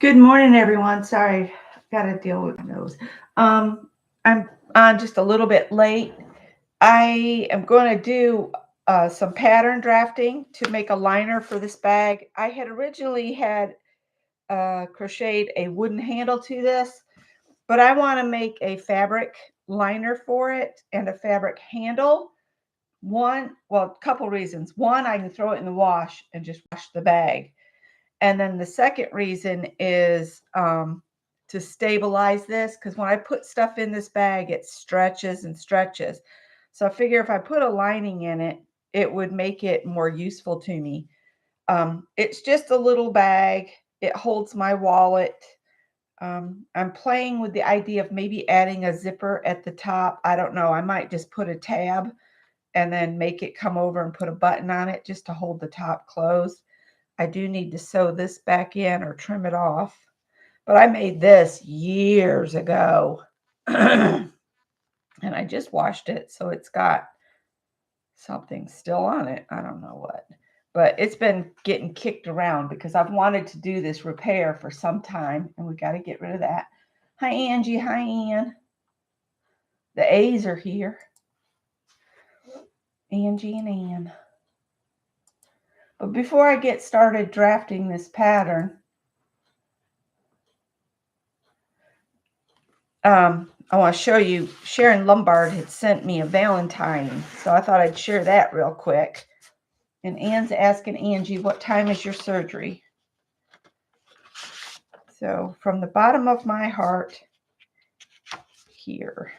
Good morning, everyone. Sorry, got to deal with my nose. I'm on just a little bit late. I am going to do some pattern drafting to make a liner for this bag. I had originally had crocheted a wooden handle to this, but I want to make a fabric liner for it and a fabric handle. A couple reasons. One, I can throw it in the wash and just wash the bag. And then the second reason is to stabilize this, because when I put stuff in this bag, it stretches and stretches. So I figure if I put a lining in it, it would make it more useful to me. It's just a little bag. It holds my wallet. I'm playing with the idea of maybe adding a zipper at the top. I don't know. I might just put a tab and then make it come over and put a button on it just to hold the top closed. I do need to sew this back in or trim it off. But I made this years ago. And I just washed it, so it's got something still on it. I don't know what. But it's been getting kicked around because I've wanted to do this repair for some time, and we got to get rid of that. Hi, Angie. Hi, Ann. The A's are here. Angie and Ann. But before I get started drafting this pattern, I want to show you, Sharon Lombard had sent me a Valentine, so I thought I'd share that real quick. And Ann's asking Angie, what time is your surgery? So from the bottom of my heart, here.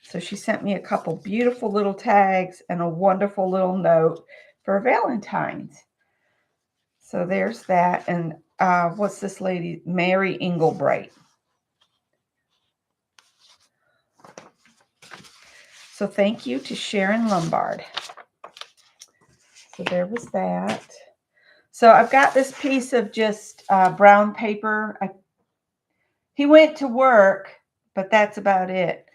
So she sent me a couple beautiful little tags and a wonderful little note for Valentine's. So there's that. And what's this lady? Mary Englebright. So thank you to Sharon Lombard. So there was that. So I've got this piece of just brown paper. He went to work, but that's about it.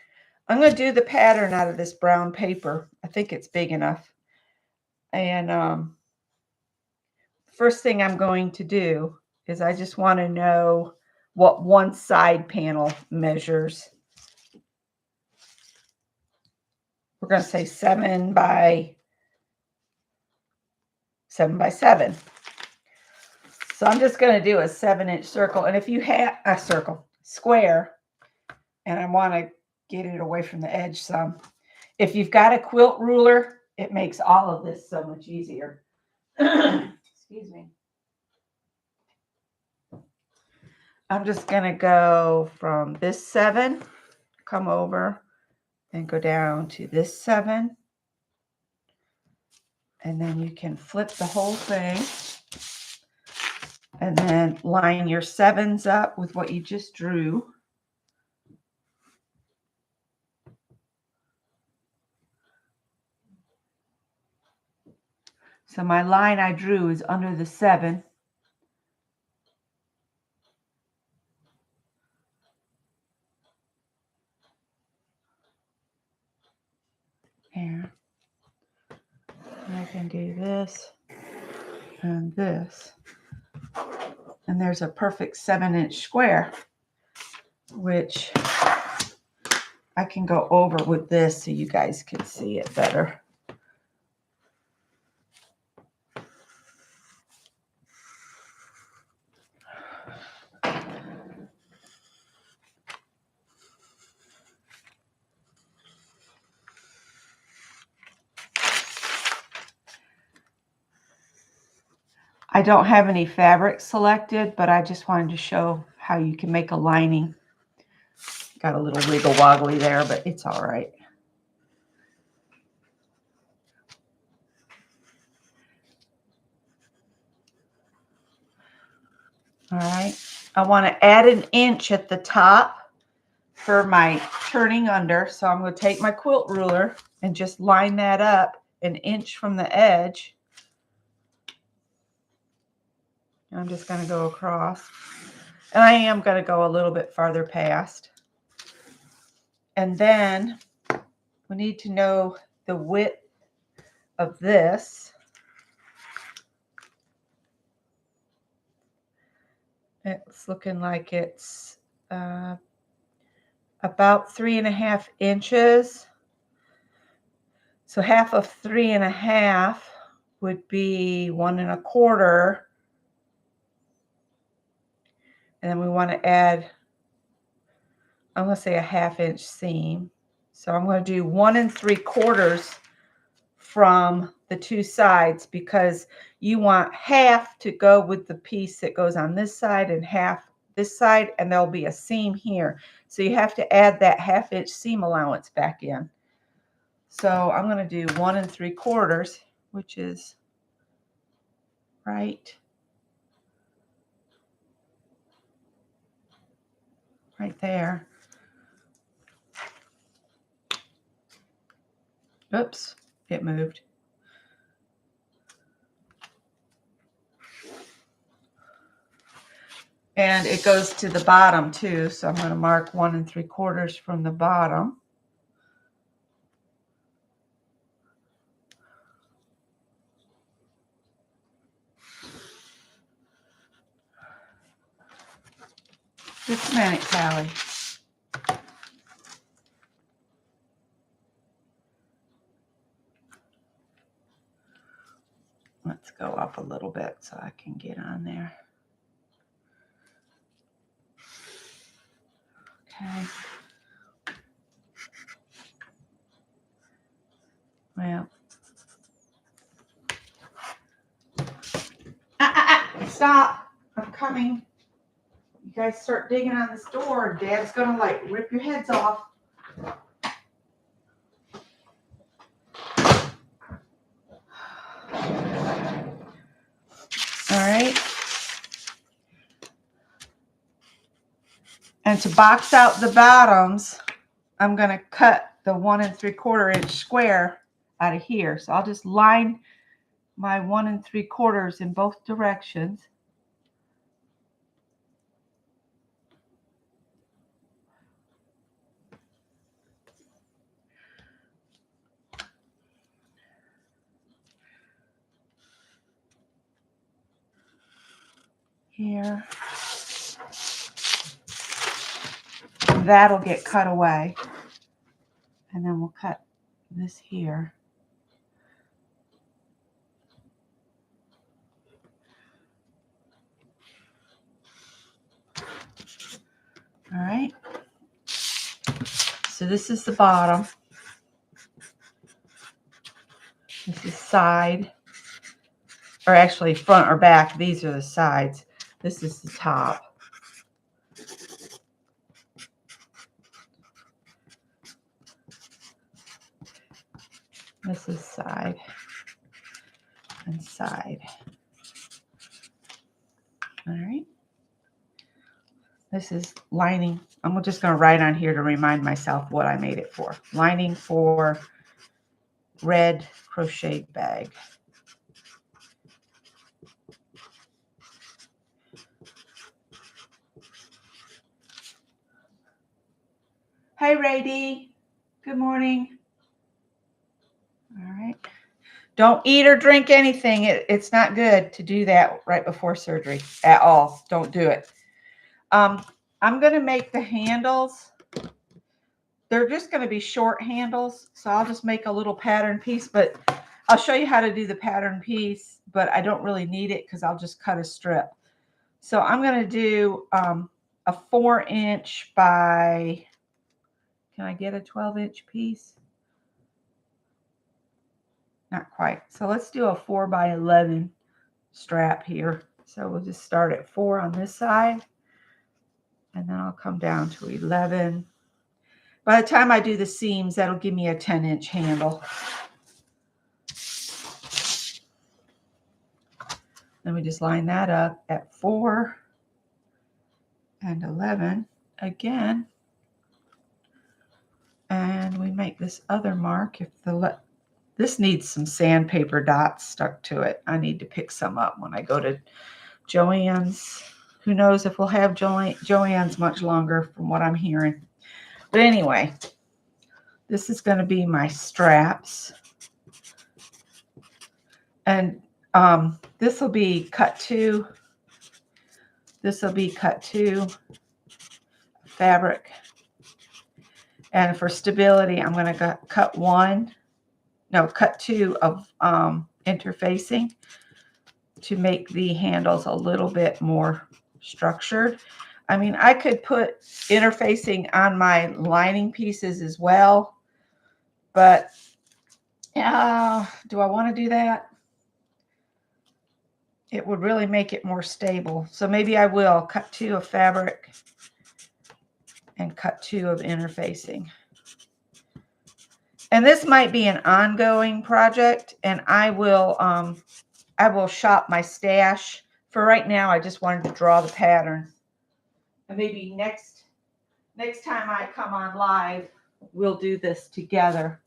I'm going to do the pattern out of this brown paper. I think it's big enough. And first thing I'm going to do is I just want to know what one side panel measures. We're going to say 7 by 7 by 7. So I'm just going to do a 7-inch circle. And if you have a square, and I want to get it away from the edge some. If you've got a quilt ruler, it makes all of this so much easier. Excuse me. I'm just going to go from this 7, come over, and go down to this 7. And then you can flip the whole thing. And then line your 7s up with what you just drew. So my line I drew is under the 7. Here. I can do this and this. And there's a perfect 7-inch square, which I can go over with this so you guys can see it better. I don't have any fabric selected, but I just wanted to show how you can make a lining. Got a little wiggle woggly there, but it's all right. All right. I want to add an inch at the top for my turning under. So I'm going to take my quilt ruler and just line that up an inch from the edge. I'm just going to go across. And I am going to go a little bit farther past. And then we need to know the width of this. It's looking like it's about 3.5 inches. So half of 3.5 would be 1.25. And then we want to add, I'm going to say a 1/2 inch seam. So I'm going to do 1 3/4 from the two sides, because you want half to go with the piece that goes on this side and half this side, and there'll be a seam here. So you have to add that 1/2 inch seam allowance back in. So I'm going to do 1 3/4, which is right there. Oops, it moved. And it goes to the bottom too, so I'm going to mark 1 3/4 from the bottom. Just a minute, Callie. Let's go up a little bit so I can get on there. Okay. Well. Stop. I'm coming. You guys start digging on this door. Dad's going to like rip your heads off. All right. And to box out the bottoms, I'm going to cut the 1 3/4 inch square out of here. So I'll just line my 1 3/4 in both directions. Here. That'll get cut away. And then we'll cut this here. All right. So this is the bottom. This is side. Or actually front or back. These are the sides. This is the top. This is side and side. All right. This is lining. I'm just going to write on here to remind myself what I made it for. Lining for red crochet bag. Hey, Rady. Good morning. All right. Don't eat or drink anything. It's not good to do that right before surgery at all. Don't do it. I'm going to make the handles. They're just going to be short handles. So I'll just make a little pattern piece, but I'll show you how to do the pattern piece, but I don't really need it because I'll just cut a strip. So I'm going to do a 4 inch by, can I get a 12 inch piece? Not quite. So let's do a 4 by 11 strap here. So we'll just start at 4 on this side, and then I'll come down to 11. By the time I do the seams, that'll give me a 10 inch handle. Then we just line that up at 4 and 11 again. And we make this other mark. This needs some sandpaper dots stuck to it. I need to pick some up when I go to Joann's. Who knows if we'll have Joann's much longer from what I'm hearing. But anyway, this is going to be my straps. And this will be cut to This will be cut 2 fabric. And for stability, I'm going to cut 2 of interfacing to make the handles a little bit more structured. I mean, I could put interfacing on my lining pieces as well, but do I want to do that? It would really make it more stable. So maybe I will cut 2 of fabric and cut 2 of interfacing. And this might be an ongoing project, and I will shop my stash. For right now, I just wanted to draw the pattern. And maybe next time I come on live, we'll do this together.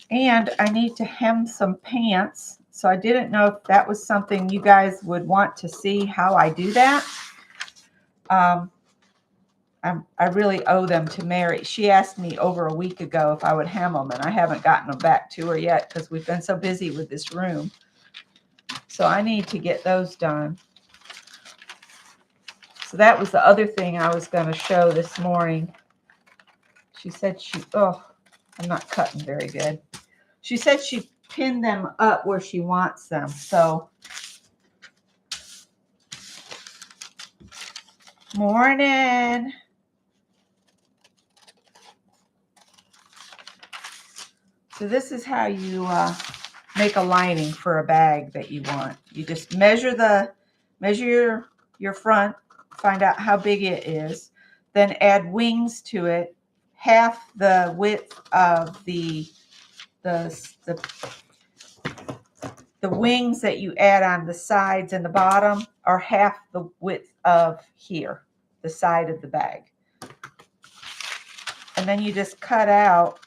And I need to hem some pants. So I didn't know if that was something you guys would want to see how I do that. I really owe them to Mary. She asked me over a week ago if I would hem them, and I haven't gotten them back to her yet because we've been so busy with this room. So I need to get those done. So that was the other thing I was going to show this morning. She said I'm not cutting very good. She said she pinned them up where she wants them. So, morning. So this is how you make a lining for a bag that you want. You just measure your front, find out how big it is, then add wings to it, half the width of the wings that you add on the sides and the bottom are half the width of here, the side of the bag. And then you just cut out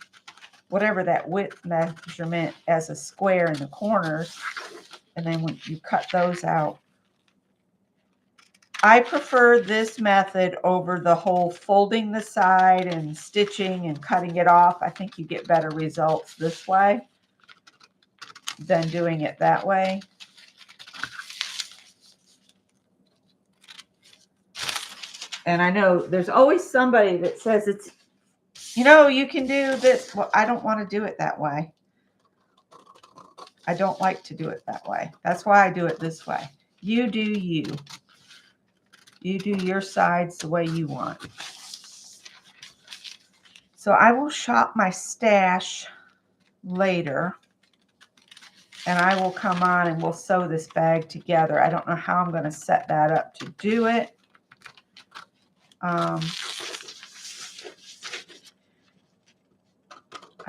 whatever that width measurement as a square in the corners. And then when you cut those out. I prefer this method over the whole folding the side and stitching and cutting it off. I think you get better results this way than doing it that way. And I know there's always somebody that says you can do this. Well, I don't want to do it that way. I don't like to do it that way. That's why I do it this way. You do you. You do your sides the way you want. So I will shop my stash later. And I will come on and we'll sew this bag together. I don't know how I'm going to set that up to do it. I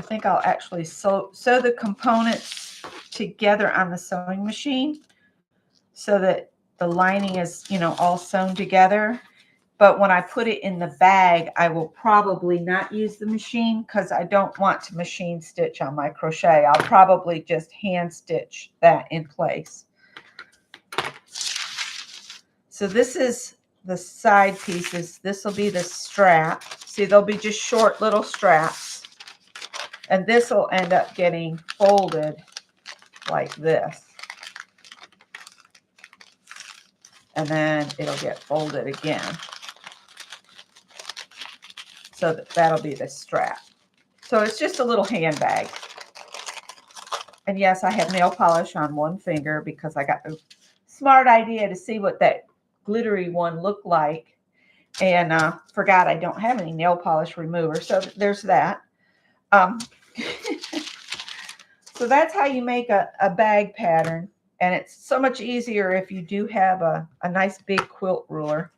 think I'll actually sew the components together on the sewing machine so that the lining is, all sewn together. But when I put it in the bag, I will probably not use the machine because I don't want to machine stitch on my crochet. I'll probably just hand stitch that in place. So this is the side pieces. This will be the strap. See, they'll be just short little straps. And this will end up getting folded like this. And then it'll get folded again. So that'll be the strap. So it's just a little handbag. And yes, I have nail polish on one finger because I got the smart idea to see what that glittery one looked like. And forgot I don't have any nail polish remover. So there's that. So that's how you make a bag pattern. And it's so much easier if you do have a nice big quilt ruler.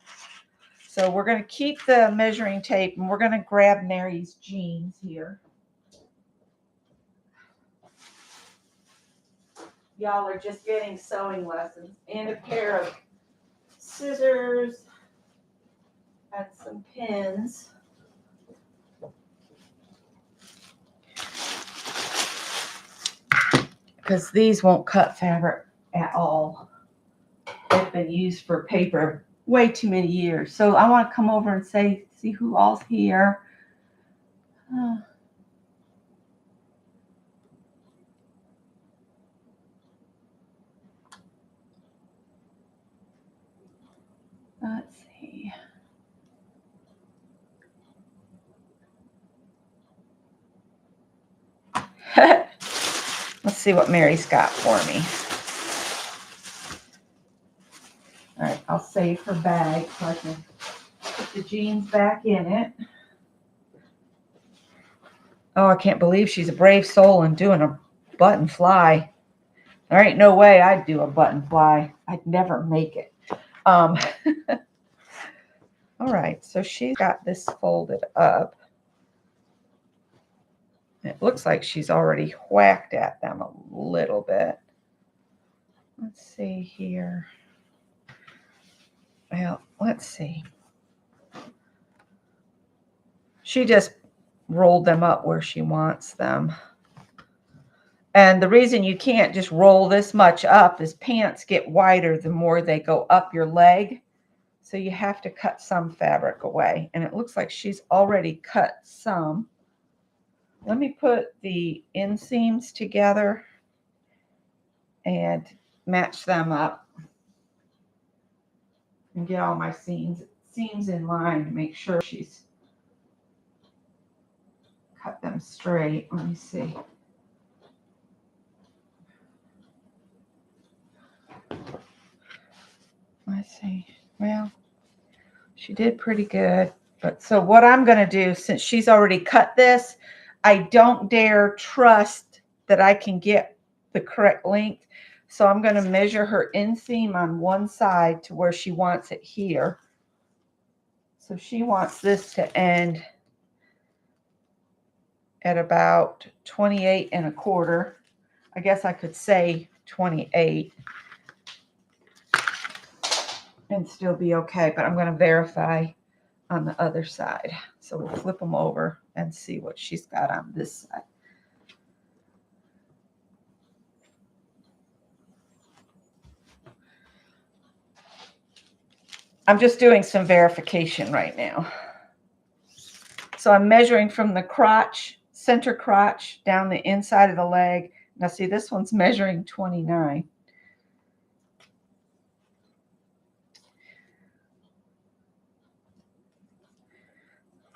So we're going to keep the measuring tape and we're going to grab Mary's jeans here. Y'all are just getting sewing lessons and a pair of scissors and some pins. Because these won't cut fabric at all. They've been used for paper way too many years. So I want to come over and say, see who all's here. Let's see. Let's see what Mary's got for me. All right, I'll save her bag so I can put the jeans back in it. Oh, I can't believe she's a brave soul and doing a button fly. There ain't no way I'd do a button fly. I'd never make it. All right, so she's got this folded up. It looks like she's already whacked at them a little bit. Let's see here. Well, let's see. She just rolled them up where she wants them. And the reason you can't just roll this much up is pants get wider the more they go up your leg. So you have to cut some fabric away. And it looks like she's already cut some. Let me put the inseams together and match them up and get all my seams in line to make sure she's cut them straight. Let me see. Let's see. Well, she did pretty good. But so what I'm going to do, since she's already cut this, I don't dare trust that I can get the correct length. So I'm going to measure her inseam on one side to where she wants it here. So she wants this to end at about 28 1/4. I guess I could say 28 and still be okay, but I'm going to verify on the other side. So we'll flip them over and see what she's got on this side. I'm just doing some verification right now. So I'm measuring from the crotch, center crotch, down the inside of the leg. Now see, this one's measuring 29.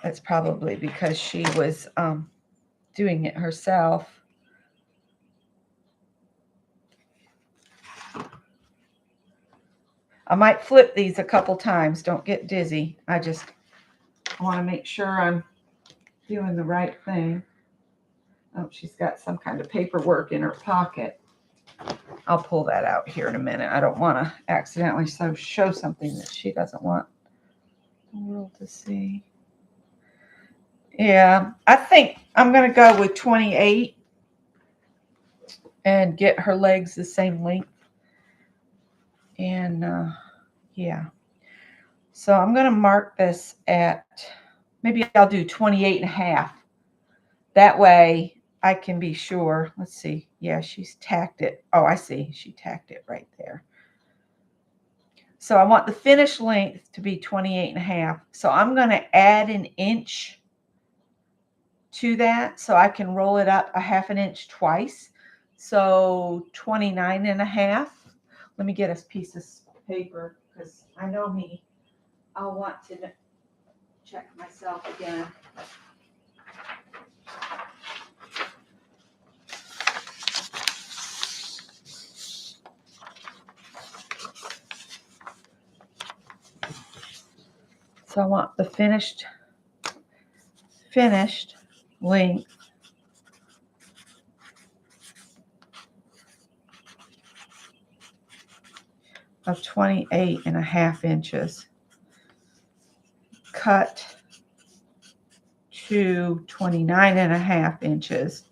That's probably because she was doing it herself. I might flip these a couple times. Don't get dizzy. I want to make sure I'm doing the right thing. Oh, she's got some kind of paperwork in her pocket. I'll pull that out here in a minute. I don't want to accidentally show something that she doesn't want the world to see. Yeah, I think I'm going to go with 28 and get her legs the same length. And yeah. So I'm going to mark this at, maybe I'll do 28 1/2. That way I can be sure. Let's see. Yeah, she's tacked it. Oh, I see. She tacked it right there. So I want the finished length to be 28 1/2. So I'm going to add an inch to that so I can roll it up 1/2 inch twice. So 29 1/2. Let me get a piece of paper because I know me. I'll want to check myself again. So I want the finished length of 28 1/2 inches. Cut to 29 1/2 inches.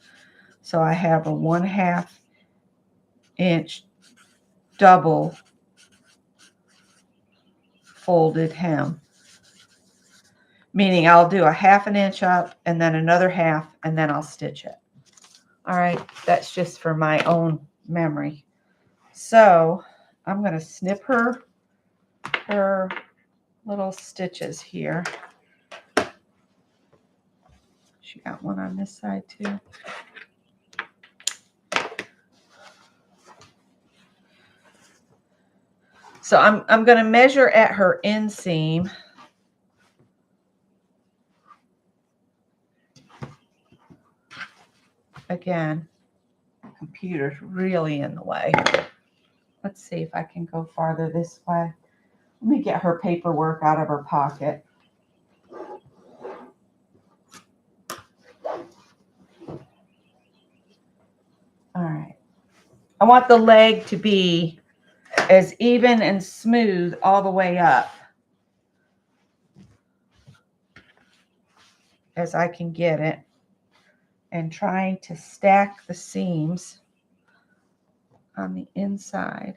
So I have a 1/2 inch double folded hem. Meaning I'll do a 1/2 inch up and then another half and then I'll stitch it. All right, that's just for my own memory. So I'm going to snip her little stitches here. She got one on this side too. So I'm going to measure at her inseam. Again, the computer's really in the way. Let's see if I can go farther this way. Let me get her paperwork out of her pocket. All right. I want the leg to be as even and smooth all the way up as I can get it, and trying to stack the seams on the inside.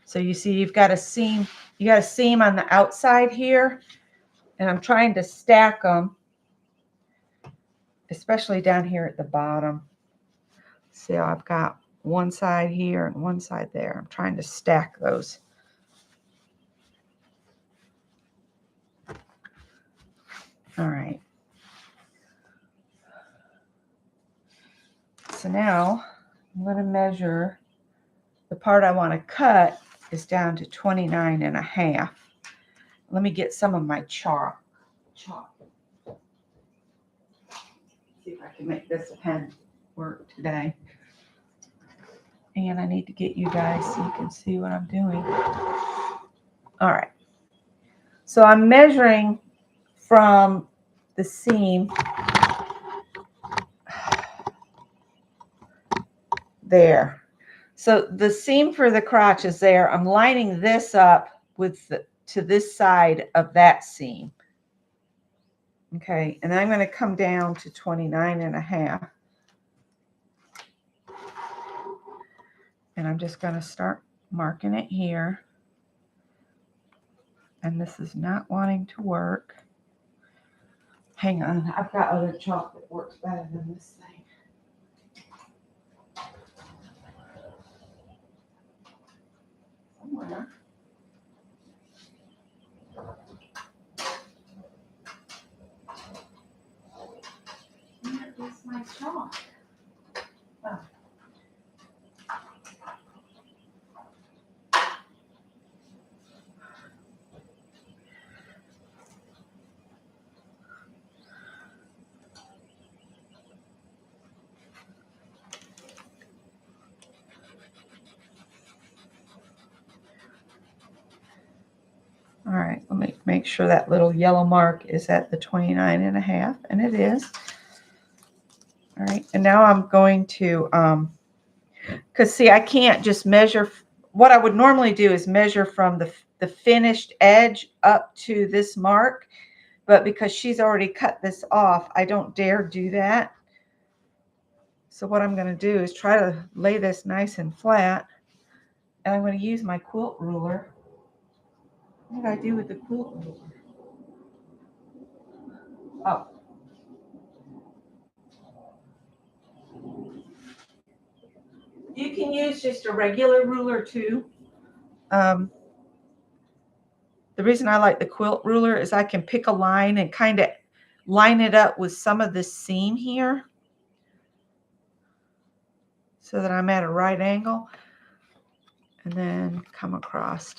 So you see you've got a seam, on the outside here, and I'm trying to stack them, especially down here at the bottom. See how I've got one side here and one side there. I'm trying to stack those. All right. So now I'm going to measure. The part I want to cut is down to 29.5. Let me get some of my chalk. See if I can make this pen work today. And I need to get you guys so you can see what I'm doing. All right. So I'm measuring from the seam there. So the seam for the crotch is there. I'm lining this up with to this side of that seam. Okay, and I'm going to come down to 29.5. And I'm just going to start marking it here. And this is not wanting to work. Hang on, I've got other chalk that works better than this thing. Somewhere. Where is my chalk? Oh. All right, let me make sure that little yellow mark is at the 29.5, and it is. All right, and now I'm going to, because see, I can't just measure. What I would normally do is measure from the finished edge up to this mark, but because she's already cut this off, I don't dare do that. So what I'm going to do is try to lay this nice and flat, and I'm going to use my quilt ruler. What did I do with the quilt ruler? Oh. You can use just a regular ruler too. The reason I like the quilt ruler is I can pick a line and kind of line it up with some of this seam here so that I'm at a right angle, and then come across.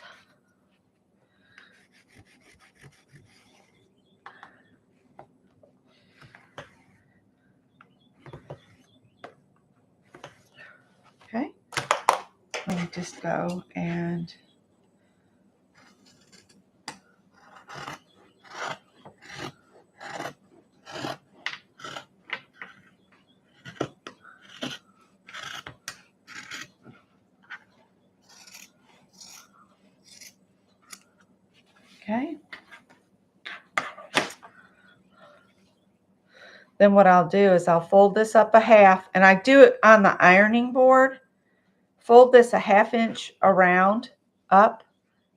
Okay, let me just go and okay. Then what I'll do is I'll fold this up a half, and I do it on the ironing board. Fold this a 1/2 inch around up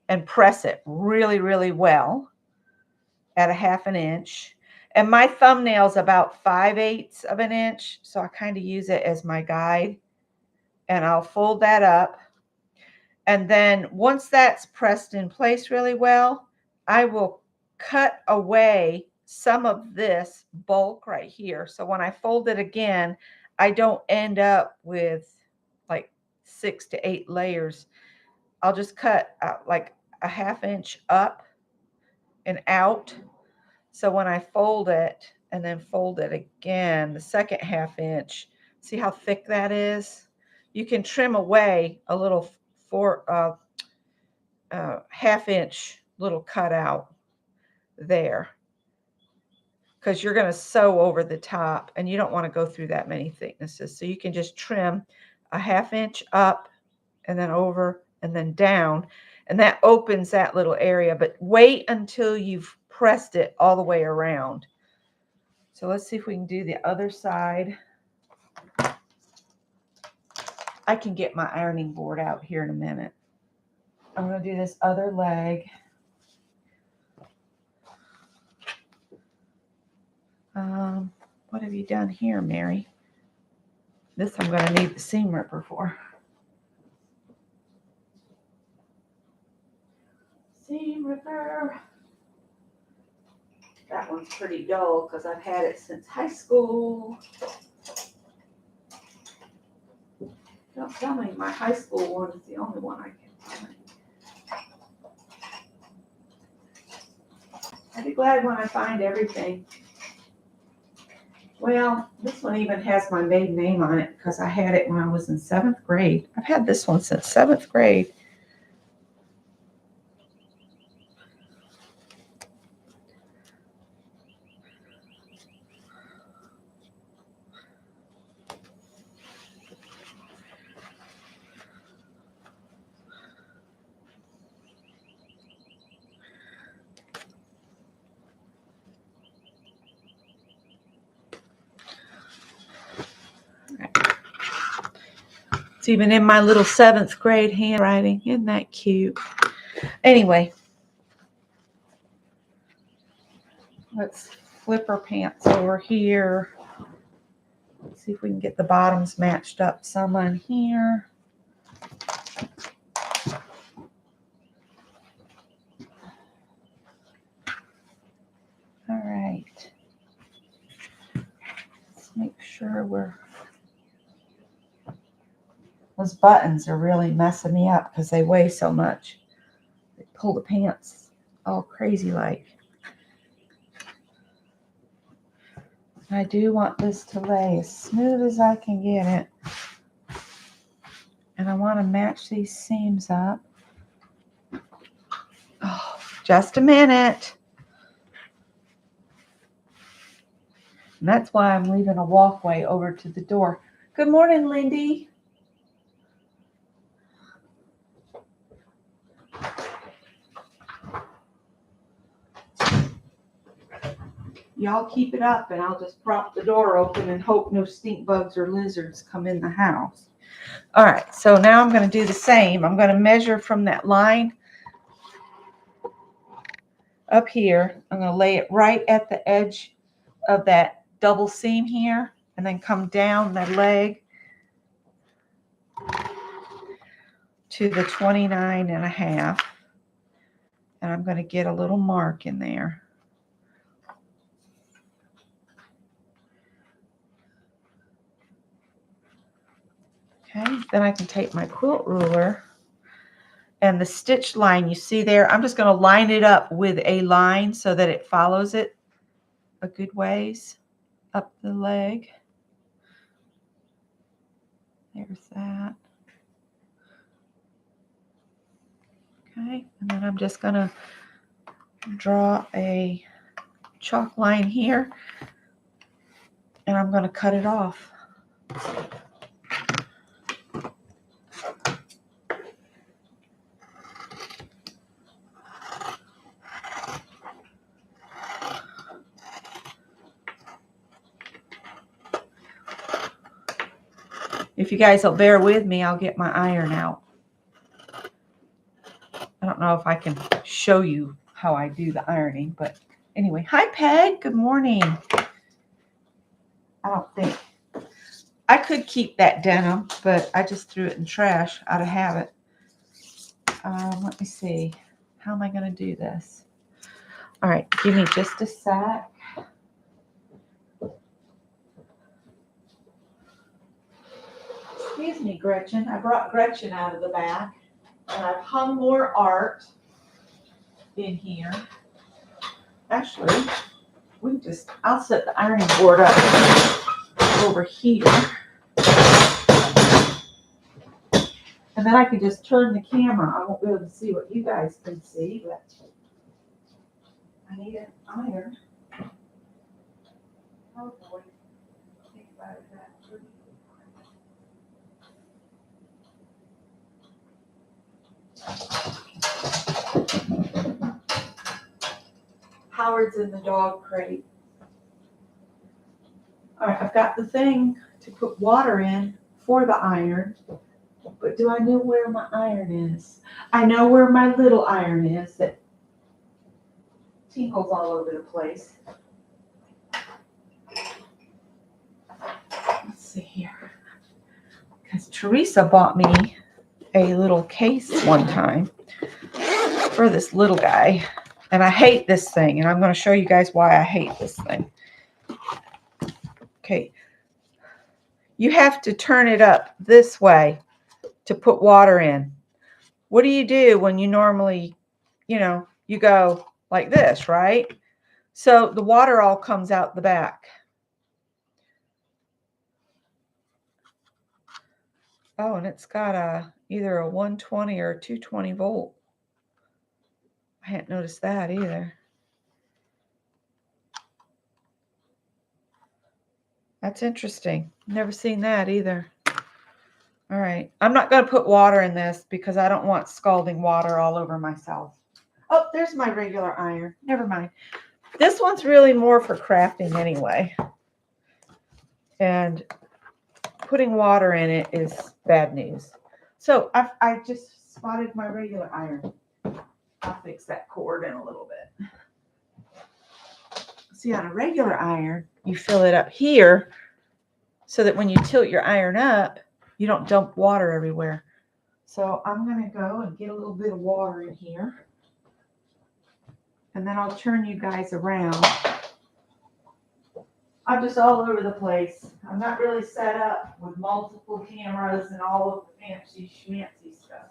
and press it really, really well at a 1/2 inch. And my thumbnail's about 5/8 of an inch, so I kind of use it as my guide. and I'll fold that up. And then once that's pressed in place really well, I will cut away some of this bulk right here. So when I fold it again, I don't end up with like 6 to 8 layers. I'll just cut like a 1/2 inch up and out. So when I fold it and then fold it again, the second 1/2 inch, see how thick that is? You can trim away a little 1/2 inch little cutout there, because you're going to sew over the top and you don't want to go through that many thicknesses. So you can just trim a 1/2 inch up and then over and then down, and that opens that little area. But wait until you've pressed it all the way around. So let's see if we can do the other side. I can get my ironing board out here in a minute. I'm going to do this other leg. What have you done here, Mary? This I'm going to need the seam ripper for. Seam ripper. That one's pretty dull because I've had it since high school. Don't tell me my high school one is the only one I can find. I'd be glad when I find everything. Well, this one even has my maiden name on it because I had it when I was in 7th grade. I've had this one since 7th grade. It's even in my little 7th grade handwriting. Isn't that cute? Anyway, let's flip our pants over here. Let's see if we can get the bottoms matched up some on here. All right. Let's make sure those buttons are really messing me up because they weigh so much. They pull the pants all crazy like. I do want this to lay as smooth as I can get it. And I want to match these seams up. Oh, just a minute. And that's why I'm leaving a walkway over to the door. Good morning, Lindy. Y'all keep it up and I'll just prop the door open and hope no stink bugs or lizards come in the house. All right, so now I'm going to do the same. I'm going to measure from that line up here. I'm going to lay it right at the edge of that double seam here and then come down the leg to the 29.5. And I'm going to get a little mark in there. Okay, then I can take my quilt ruler and the stitch line you see there, I'm just going to line it up with a line so that it follows it a good ways up the leg. There's that. Okay, and then I'm just going to draw a chalk line here and I'm going to cut it off. If you guys will bear with me, I'll get my iron out. I don't know if I can show you how I do the ironing, but anyway. Hi, Peg. Good morning. I could keep that denim, but I just threw it in trash out of habit. Let me see. How am I going to do this? All right, give me just a sec. Excuse me, Gretchen. I brought Gretchen out of the back, and I've hung more art in here. Actually, I'll set the ironing board up over here. And then I can just turn the camera. I won't be able to see what you guys can see, but I need an iron. Oh boy. Think about it that pretty. Howard's in the dog crate. All right, I've got the thing to put water in for the iron, but do I know where my iron is? I know where my little iron is that tinkles all over the place. Let's see here. Because Teresa bought me a little case one time for this little guy. And I hate this thing. And I'm going to show you guys why I hate this thing. Okay. You have to turn it up this way to put water in. What do you do when you normally, you go like this, right? So the water all comes out the back. Oh, and it's got either a 120 or a 220 volt. I hadn't noticed that either. That's interesting. Never seen that either. All right. I'm not going to put water in this because I don't want scalding water all over myself. Oh, there's my regular iron. Never mind. This one's really more for crafting anyway. And putting water in it is bad news. So I just spotted my regular iron. I'll fix that cord in a little bit. See, on a regular iron, you fill it up here so that when you tilt your iron up, you don't dump water everywhere. So I'm going to go and get a little bit of water in here. And then I'll turn you guys around. I'm just all over the place. I'm not really set up with multiple cameras and all of the fancy schmancy stuff.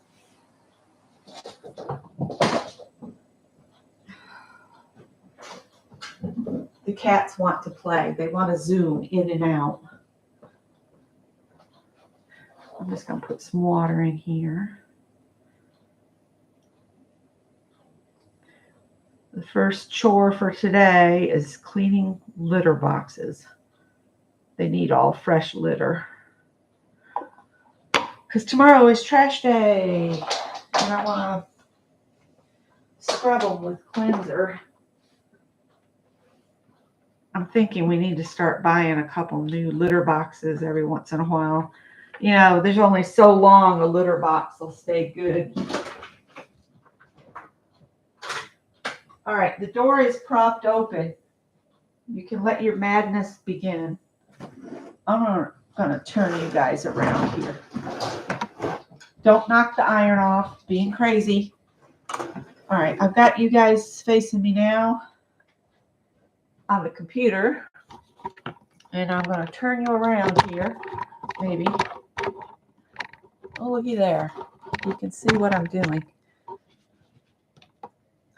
The cats want to play. They want to zoom in and out. I'm just going to put some water in here. The first chore for today is cleaning litter boxes. They need all fresh litter. Because tomorrow is trash day. And I want to scrub them with cleanser. I'm thinking we need to start buying a couple new litter boxes every once in a while. There's only so long a litter box will stay good. All right, the door is propped open. You can let your madness begin. I'm gonna turn you guys around here. Don't knock the iron off, being crazy. All right, I've got you guys facing me now on the computer. And I'm gonna turn you around here, maybe. Oh, looky there. You can see what I'm doing.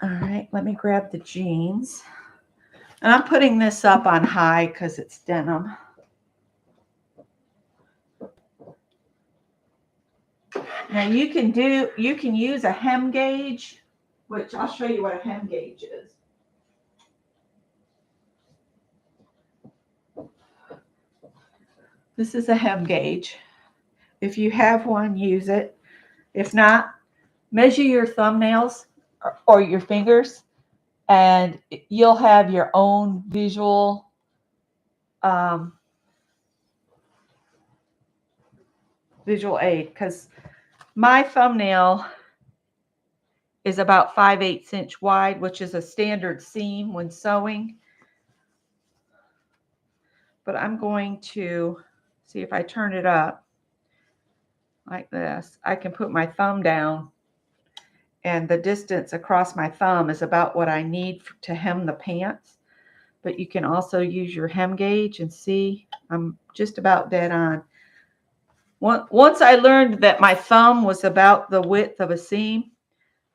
All right, let me grab the jeans. And I'm putting this up on high because it's denim. Now you can use a hem gauge, which I'll show you what a hem gauge is. This is a hem gauge. If you have one, use it. If not, measure your thumbnails or your fingers, and you'll have your own visual visual aid. Because my thumbnail is about 5/8 inch wide, which is a standard seam when sewing. But I'm going to See, if I turn it up like this, I can put my thumb down, and the distance across my thumb is about what I need to hem the pants. But you can also use your hem gauge and see I'm just about dead on. Once I learned that my thumb was about the width of a seam,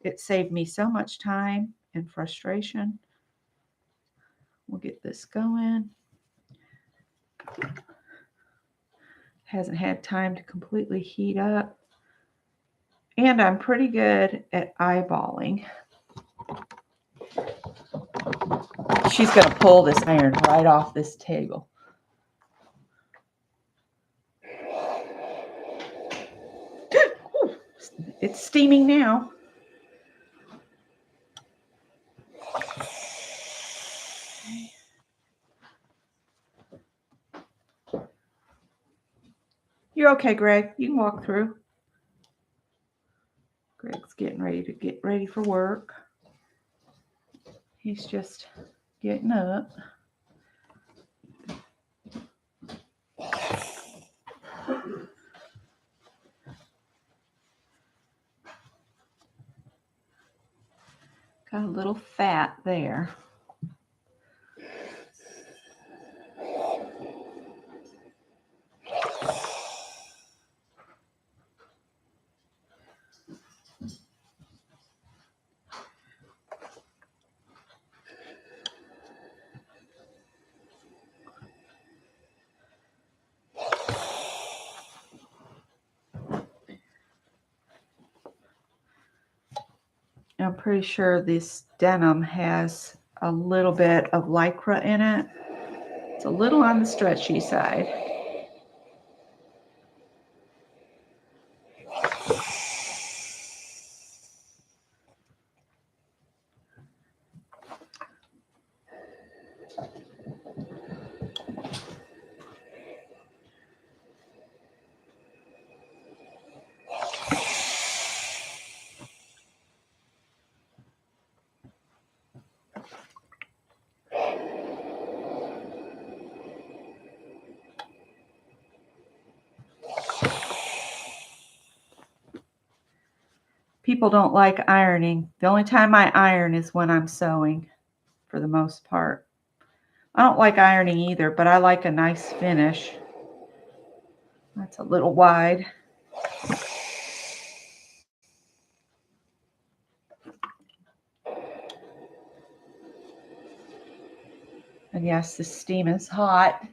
it saved me so much time and frustration. We'll get this going. Hasn't had time to completely heat up. And I'm pretty good at eyeballing. She's going to pull this iron right off this table. It's steaming now. You're okay, Greg. You can walk through. Greg's getting ready to get ready for work. He's just getting up. Got a little fat there. I'm pretty sure this denim has a little bit of Lycra in it. It's a little on the stretchy side. People don't like ironing. The only time I iron is when I'm sewing, for the most part. I don't like ironing either, but I like a nice finish. That's a little wide. And yes, the steam is hot.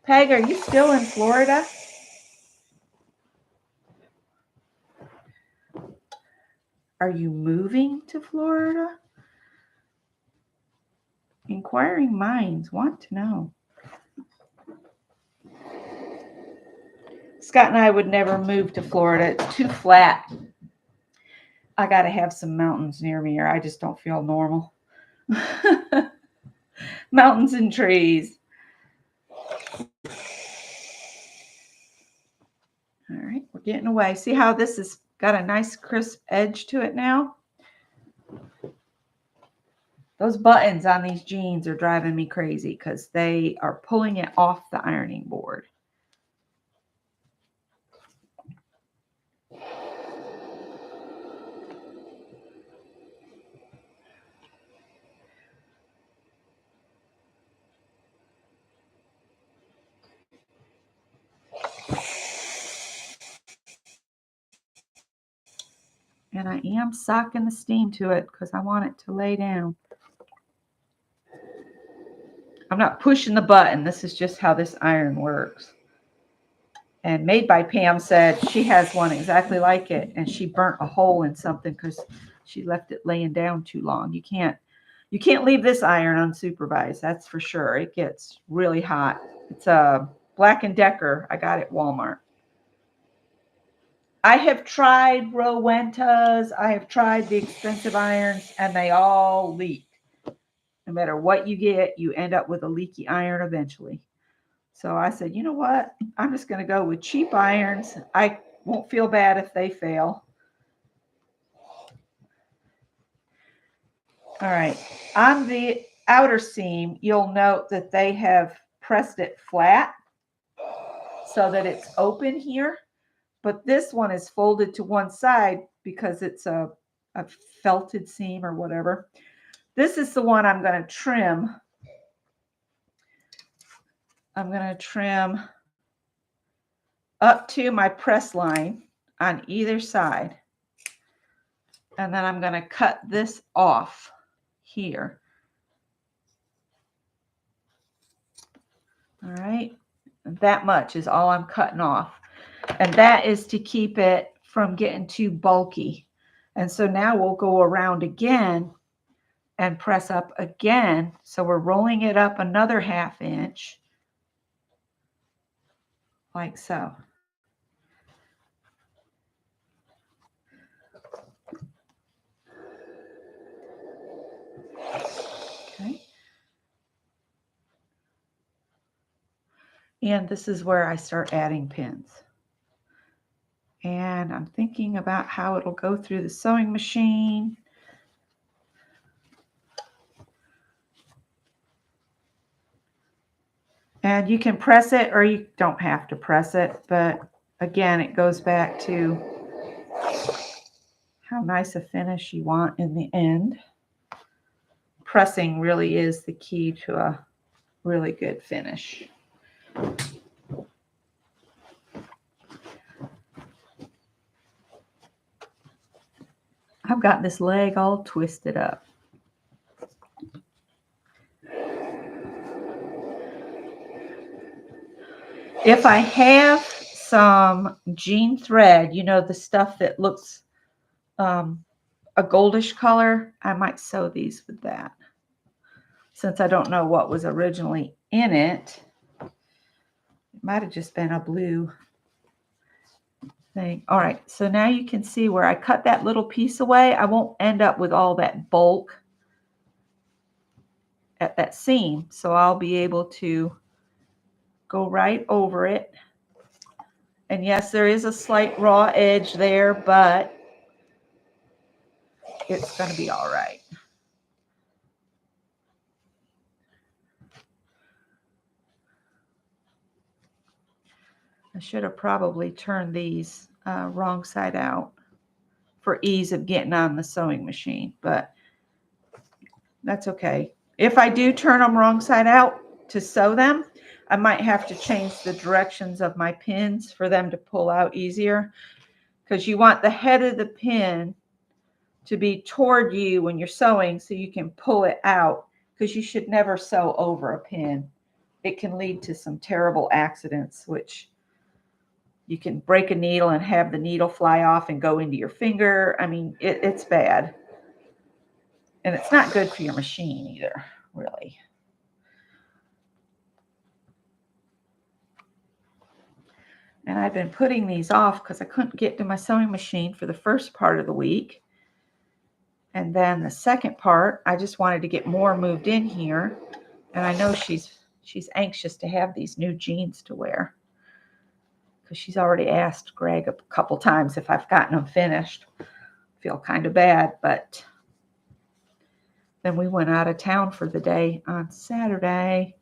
Peg, are you still in Florida? Are you moving to Florida? Inquiring minds want to know. Scott and I would never move to Florida. It's too flat. I got to have some mountains near me or I just don't feel normal. Mountains and trees. All right, we're getting away. See how this has got a nice crisp edge to it now? Those buttons on these jeans are driving me crazy because they are pulling it off the ironing board. And I am socking the steam to it because I want it to lay down. I'm not pushing the button. This is just how this iron works. And Made by Pam said she has one exactly like it, and she burnt a hole in something because she left it laying down too long. You can't leave this iron unsupervised. That's for sure. It gets really hot. It's a Black & Decker. I got it at Walmart. I have tried Rowentas. I have tried the expensive irons, and they all leak. No matter what you get, you end up with a leaky iron eventually. So I said, you know what? I'm just going to go with cheap irons. I won't feel bad if they fail. All right. On the outer seam, you'll note that they have pressed it flat so that it's open here. But this one is folded to one side because it's a felted seam or whatever. This is the one I'm going to trim. I'm going to trim up to my press line on either side. And then I'm going to cut this off here. All right. That much is all I'm cutting off. And that is to keep it from getting too bulky. And so now we'll go around again and press up again. So we're rolling it up another 1/2 inch, like so. Okay. And this is where I start adding pins. And I'm thinking about how it'll go through the sewing machine. And you can press it or you don't have to press it, but again, it goes back to how nice a finish you want in the end. Pressing really is the key to a really good finish. I've got this leg all twisted up. If I have some jean thread, you know, the stuff that looks a goldish color, I might sew these with that. Since I don't know what was originally in it, it might have just been a blue thing. All right, so now you can see where I cut that little piece away, I won't end up with all that bulk at that seam. So I'll be able to go right over it. And yes, there is a slight raw edge there, but it's going to be all right. I should have probably turned these wrong side out for ease of getting on the sewing machine, but that's okay. If I do turn them wrong side out to sew them, I might have to change the directions of my pins for them to pull out easier, because you want the head of the pin to be toward you when you're sewing so you can pull it out, because you should never sew over a pin. It can lead to some terrible accidents, which you can break a needle and have the needle fly off and go into your finger. I mean, it's bad. And it's not good for your machine either, really. And I've been putting these off because I couldn't get to my sewing machine for the first part of the week. And then the second part, I just wanted to get more moved in here. And I know she's anxious to have these new jeans to wear, because she's already asked Greg a couple times if I've gotten them finished. I feel kind of bad, but then we went out of town for the day on Saturday,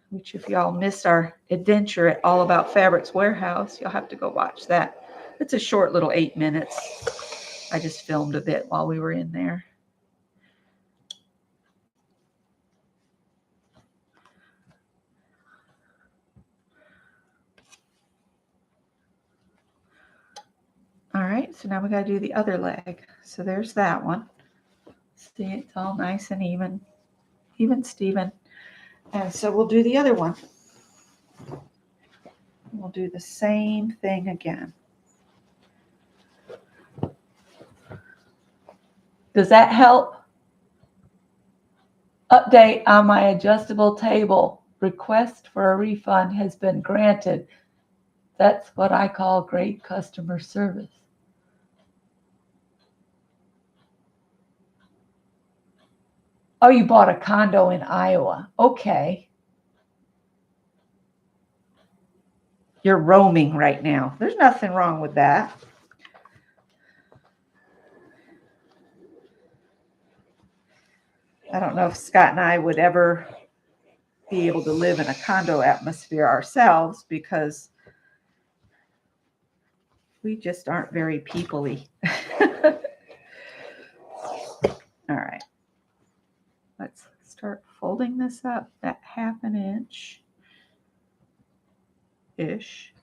which if y'all missed our adventure at All About Fabrics Warehouse, you'll have to go watch that. It's a short little 8 minutes. I just filmed a bit while we were in there. All right, so now we got to do the other leg. So there's that one. See, it's all nice and even Steven. And so we'll do the other one. We'll do the same thing again. Does that help? Update on my adjustable table. Request for a refund has been granted. That's what I call great customer service. Oh, you bought a condo in Iowa. Okay. You're roaming right now. There's nothing wrong with that. I don't know if Scott and I would ever be able to live in a condo atmosphere ourselves because we just aren't very people-y. All right. Let's start folding this up that 1/2 inch-ish.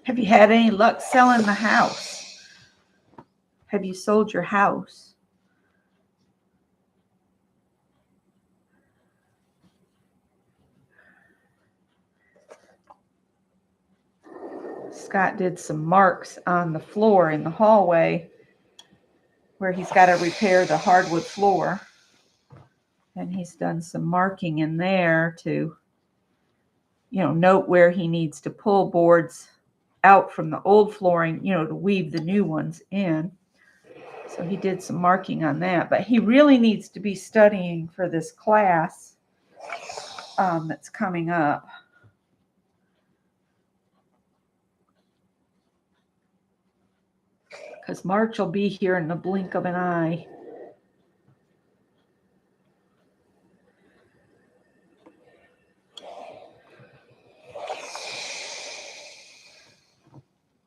Have you had any luck selling the house? Have you sold your house? Scott did some marks on the floor in the hallway where he's got to repair the hardwood floor. And he's done some marking in there to, note where he needs to pull boards out from the old flooring, to weave the new ones in. So he did some marking on that, but he really needs to be studying for this class that's coming up. Because March will be here in the blink of an eye.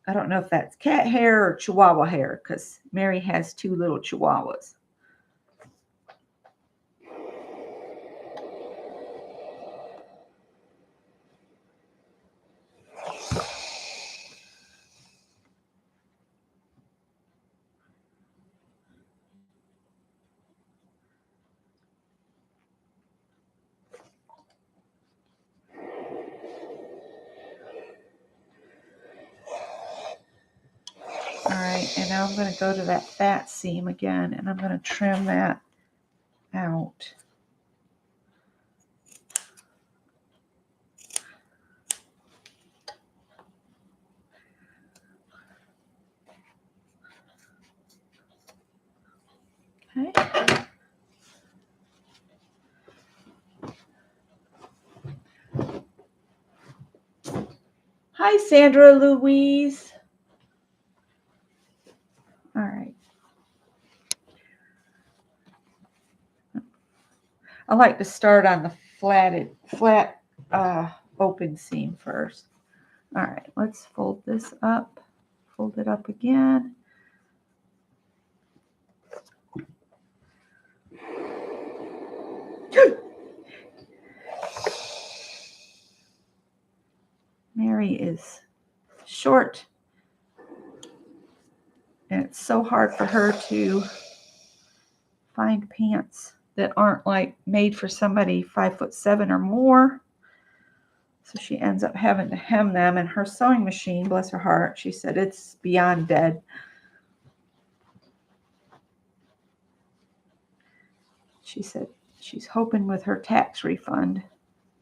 I don't know if that's cat hair or Chihuahua hair, because Mary has 2 little Chihuahuas. All right, and now I'm going to go to that fat seam again, and I'm going to trim that out. Okay. Hi, Sandra Louise. All right. I like to start on the flat open seam first. All right, let's fold this up. Fold it up again. Mary is short, and it's so hard for her to find pants that aren't like made for somebody 5'7" or more. So she ends up having to hem them, and her sewing machine, bless her heart, she said it's beyond dead. She said she's hoping with her tax refund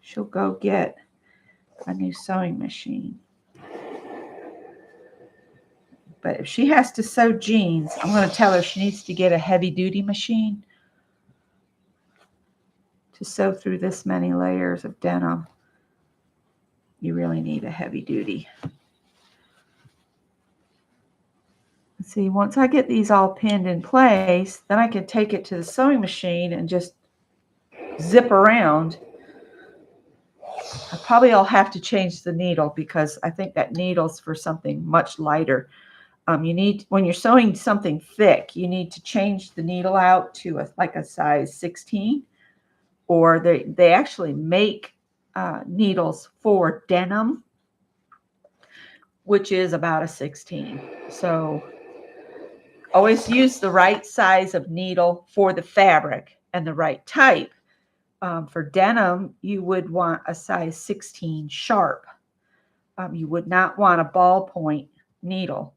she'll go get a new sewing machine. But if she has to sew jeans, I'm going to tell her she needs to get a heavy-duty machine to sew through this many layers of denim. You really need a heavy-duty. See, once I get these all pinned in place, then I can take it to the sewing machine and just zip around. I'll have to change the needle because I think that needle's for something much lighter. When you're sewing something thick, you need to change the needle out to a size 16, or they actually make needles for denim, which is about a 16. So always use the right size of needle for the fabric and the right type. For denim, you would want a size 16 sharp. You would not want a ballpoint needle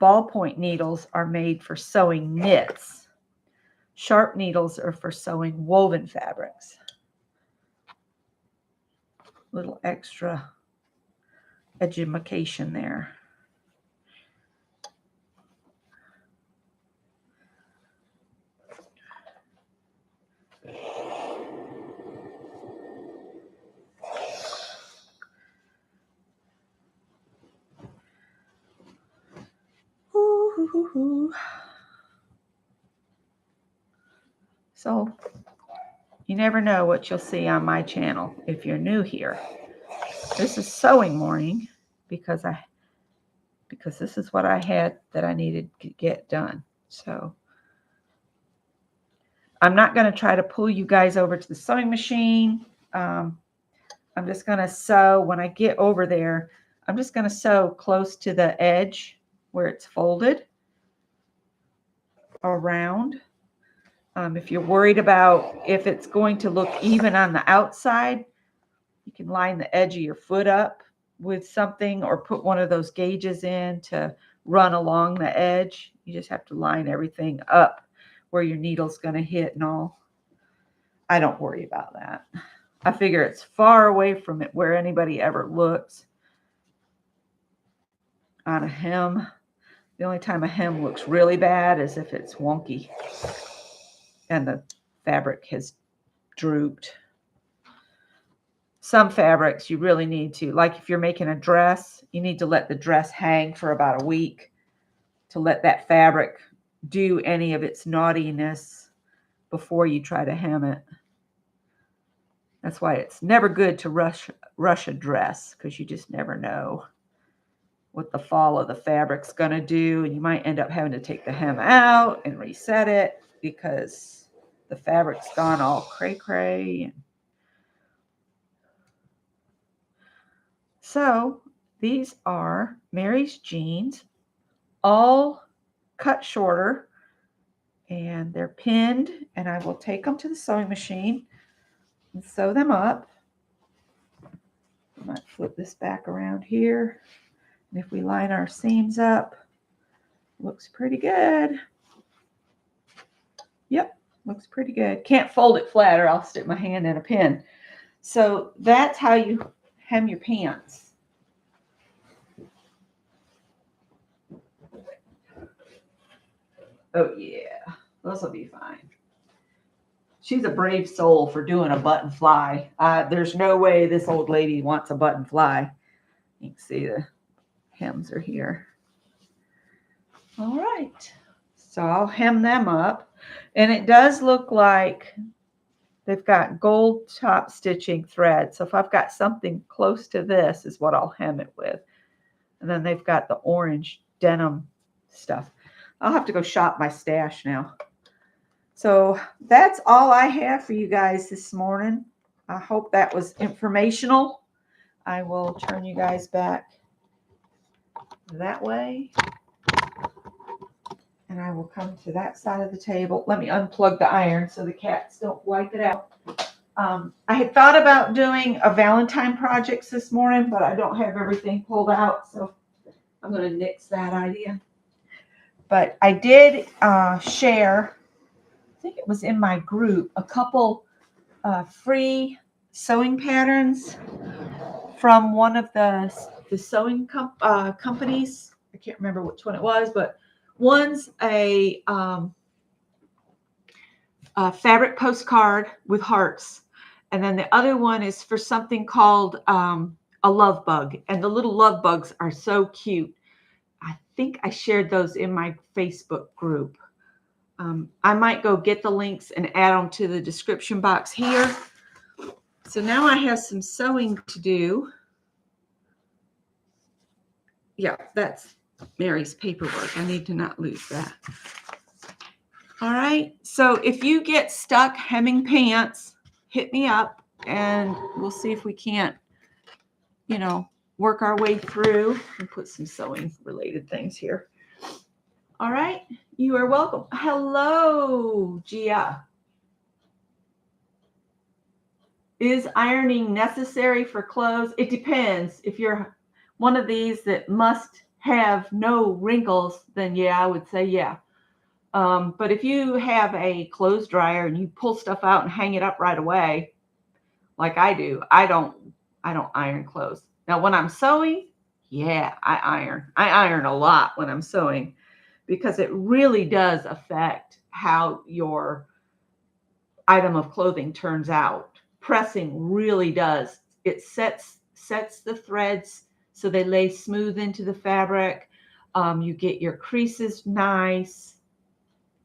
ballpoint needles are made for sewing knits. Sharp needles are for sewing woven fabrics. Little extra education there. So you never know what you'll see on my channel if you're new here. This is sewing morning because this is what I had that I needed to get done. So I'm not going to try to pull you guys over to the sewing machine. I'm just going to sew. When I get over there, I'm just going to sew close to the edge where it's folded around. If you're worried about if it's going to look even on the outside, you can line the edge of your foot up with something or put one of those gauges in to run along the edge. You just have to line everything up where your needle's going to hit and all. I don't worry about that. I figure it's far away from it where anybody ever looks on a hem. The only time a hem looks really bad is if it's wonky and the fabric has drooped. Some fabrics you really need to, like if you're making a dress, you need to let the dress hang for about a week to let that fabric do any of its naughtiness before you try to hem it. That's why it's never good to rush a dress, because you just never know what the fall of the fabric's going to do, and you might end up having to take the hem out and reset it because the fabric's gone all cray-cray. So these are Mary's jeans, all cut shorter, and they're pinned, and I will take them to the sewing machine and sew them up. I might flip this back around here. And if we line our seams up, looks pretty good. Yep, looks pretty good. Can't fold it flat or I'll stick my hand in a pin. So that's how you hem your pants. Oh yeah, those will be fine. She's a brave soul for doing a button fly. There's no way this old lady wants a button fly. You can see the hems are here. All right, so I'll hem them up, and it does look like they've got gold top stitching thread. So if I've got something close to this is what I'll hem it with. And then they've got the orange denim stuff. I'll have to go shop my stash now. So that's all I have for you guys this morning. I hope that was informational. I will turn you guys back that way. And I will come to that side of the table. Let me unplug the iron so the cats don't wipe it out. I had thought about doing a Valentine projects this morning, but I don't have everything pulled out. So I'm going to nix that idea. But I did share, I think it was in my group, a couple free sewing patterns from one of the sewing companies. I can't remember which one it was, but one's a fabric postcard with hearts. And then the other one is for something called a love bug. And the little love bugs are so cute. I think I shared those in my Facebook group. I might go get the links and add them to the description box here. So now I have some sewing to do. Yeah, that's Mary's paperwork. I need to not lose that. All right. So if you get stuck hemming pants, hit me up and we'll see if we can't, work our way through and put some sewing related things here. All right. You are welcome. Hello, Gia. Is ironing necessary for clothes? It depends. If you're one of these that must have no wrinkles, then yeah, I would say yeah. But if you have a clothes dryer and you pull stuff out and hang it up right away, like I do, I don't iron clothes. Now when I'm sewing, yeah, I iron. I iron a lot when I'm sewing because it really does affect how your item of clothing turns out. Pressing really does. It sets the threads so they lay smooth into the fabric. You get your creases nice.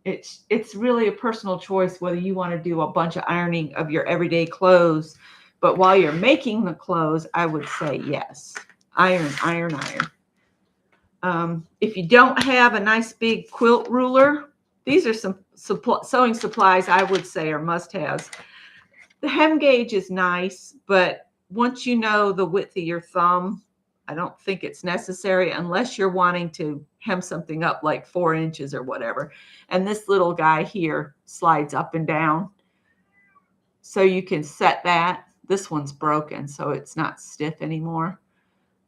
It's really a personal choice whether you want to do a bunch of ironing of your everyday clothes. But while you're making the clothes, I would say yes. Iron, iron, iron. If you don't have a nice big quilt ruler, these are some sewing supplies I would say are must-haves. The hem gauge is nice, but once you know the width of your thumb, I don't think it's necessary unless you're wanting to hem something up like 4 inches or whatever. And this little guy here slides up and down. So you can set that. This one's broken, so it's not stiff anymore.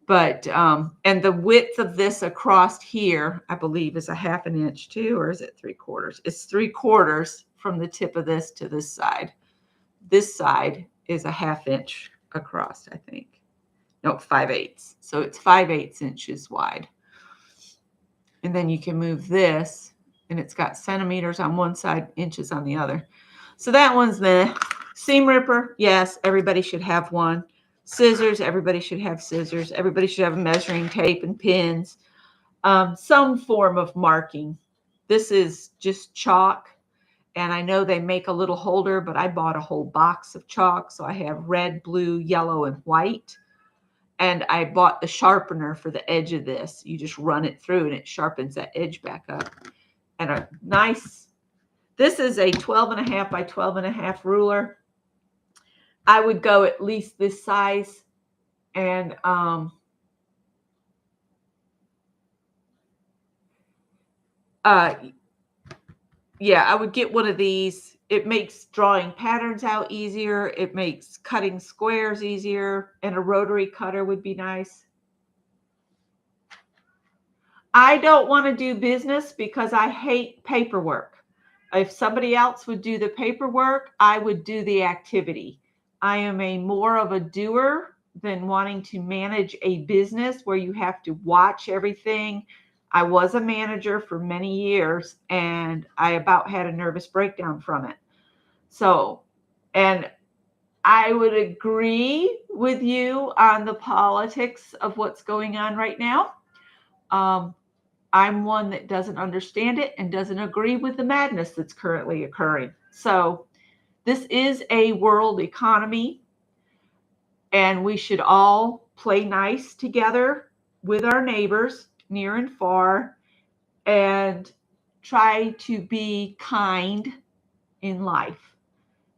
But, and the width of this across here, I believe is a 1/2 inch too, or is it 3/4? It's 3/4 from the tip of this to this side. This side is a 1/2 inch across, I think. No, 5/8. So it's 5/8 inches wide. And then you can move this, and it's got centimeters on one side, inches on the other. So that one's the seam ripper. Yes, everybody should have one. Scissors, everybody should have scissors. Everybody should have a measuring tape and pins. Some form of marking. This is just chalk. And I know they make a little holder, but I bought a whole box of chalk. So I have red, blue, yellow, and white. And I bought the sharpener for the edge of this. You just run it through and it sharpens that edge back up. And a nice, this is a 12.5 by 12.5 ruler. I would go at least this size. And yeah, I would get one of these. It makes drawing patterns out easier. It makes cutting squares easier. And a rotary cutter would be nice. I don't want to do business because I hate paperwork. If somebody else would do the paperwork, I would do the activity. I am more of a doer than wanting to manage a business where you have to watch everything. I was a manager for many years and I about had a nervous breakdown from it. So, and I would agree with you on the politics of what's going on right now. I'm one that doesn't understand it and doesn't agree with the madness that's currently occurring. So this is a world economy, and we should all play nice together with our neighbors near and far and try to be kind in life.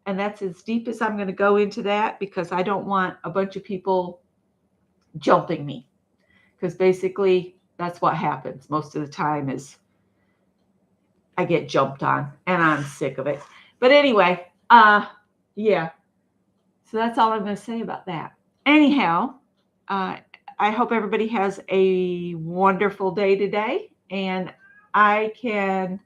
And that's as deep as I'm going to go into that because I don't want a bunch of people jumping me. Because basically that's what happens most of the time is I get jumped on and I'm sick of it. But anyway, yeah. So that's all I'm going to say about that. Anyhow, I hope everybody has a wonderful day today and I can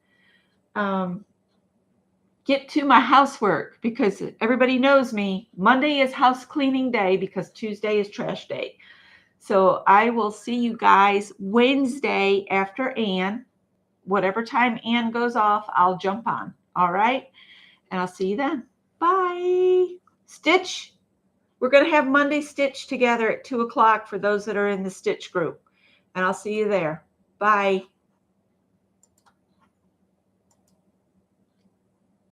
get to my housework because everybody knows me. Monday is house cleaning day because Tuesday is trash day. So I will see you guys Wednesday after Ann. Whatever time Ann goes off, I'll jump on. All right? And I'll see you then. Bye. Stitch. We're going to have Monday Stitch together at 2 o'clock for those that are in the Stitch group. And I'll see you there. Bye.